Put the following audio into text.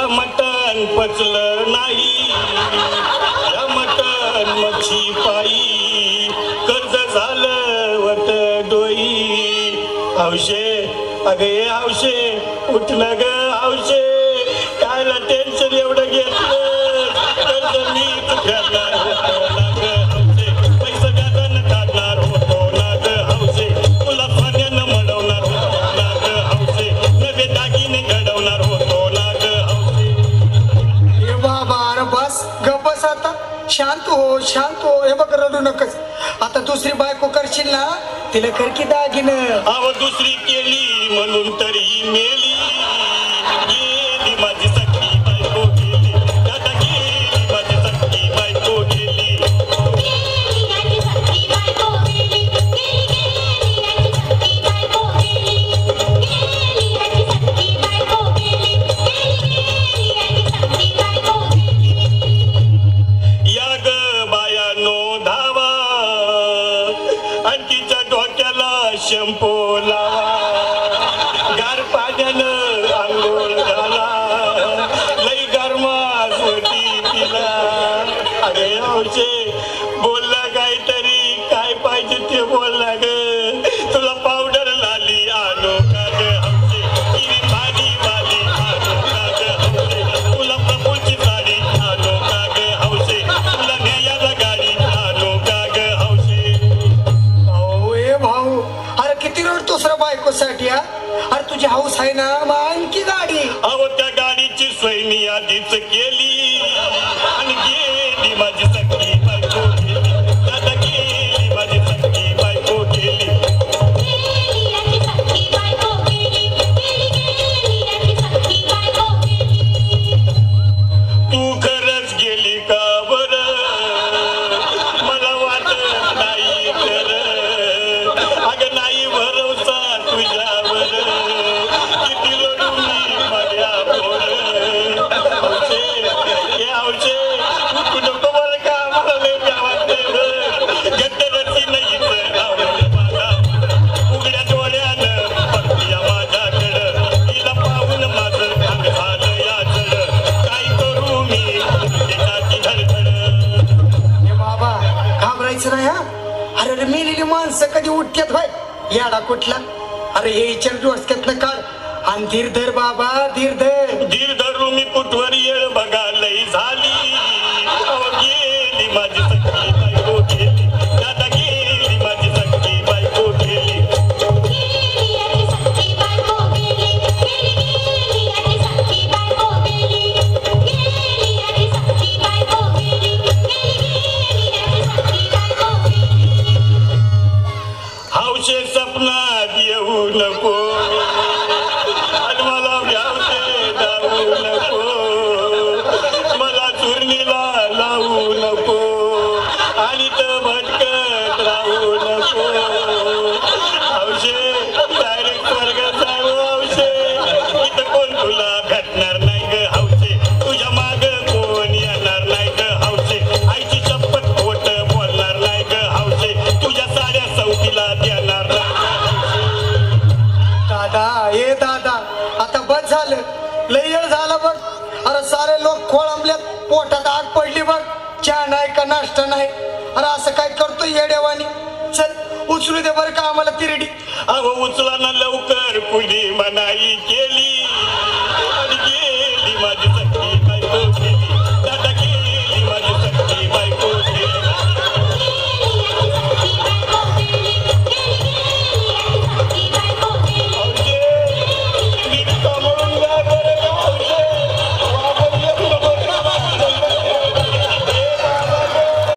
मटण पचलं नाही या मटण मच्छी पायी कर्ज झालं वट डोई हौशे अगे हौशे उठलं ग हौशे कायला टेन्शन एवढं घेतलं कर्ज मी फेडणार होतो ना ग हौशे पैसा व्याजानं काढणार होतो ना ग हौशे तुला सोन्यानं मडवणार होतो ना ग हौशे नवे दागिने घडवणार होतो ना ग हौशे. हे बाबा अरे बस गप बस आता शांत हो हे बघ रडू नकच आता दुसरी बायको करशील ना तिला कर की दागिनं अव दुसरी केली म्हणून तरी मेली गेली माझी सख्खी बायको गेली दादा गेली माझी सख्खी बायको गेली या ग बायानो धावा आणखीच्या डोक्याला शॅम्पू लावा गार पाण्यानं आंघोळ घाला लई गरमास होती तिला अरे हौशे बोलला काहीतरी काय पाहिजे ते बोलला ग तुला पावडर लाली आणू का ग हौशे तिने पाणी वाली आणू का ग हौशे तुला प्रभूची साडी आणू का ग हौशे तुला न्यायाला गाडी आणू का ग हौशे. भाऊ ए भाऊ अरे किती रडतोस रे बायकोसाठी हा अरे तुझी हाऊस आहे ना मग आणखी गाडी अहो त्या गाडीची सोय मी आधीच केली आणि गेली माझी सख्खी बायको गेली दादा गेली माझी सख्खी बायको गेली तू खरंच गेली का बरं मला वाटत नाही तर अगं नाही भरवसा तुझ्यावर किती रडू मी माझ्या पोर हौशे हे हौशे तू नको बरं का मला लय वाटत गद्दरची नाही मला उघड्या डोळ्यानं बघूया माझ्याकडं तिला पाहून माझं अंग झालं याचड काय करू मी एकाची धडधड. हे बाबा घाबरायचं नाही हा अरे अरे मेलेली माणसं कधी उठतात भाई याडा कुठला अरे हे विचार डोसक्यातनं काढ आणि धीर धर बाबा धीर धर धीर धरू मी कुठवर येळ बघा लई झाली अहो गेली माझी सख्खी बायको गेली दादा गेली माझी सख्खी बायको गेली हौशे सपनात येऊ नको आणि मला व्यावते जाऊ नको मला चुरणीला लावू नको आणि तर भटकत राहू नको हौशे डायरेक्ट स्वर्गात जाऊ हौशे इथं कोण तुला भेटणार नाही ग हौशे तुझ्या माग कोण येणार नाही ग हौशे आईची शपथ खोट बोलणार नाही ग हौशे तुझ्या साड्या सवतीला देणार नाही दादा ए दादा आता बस झालं लय वेळ झाला बघ अरे सारे लोक खोळंबल्यात पोटात आग पडली बघ चहा नाही का नाश्ता नाही अरे असं काय करतोय येड्यावानी चल उचलू दे बरं का आम्हाला तिरडी अहो उचला ना लवकर कुणी मनाई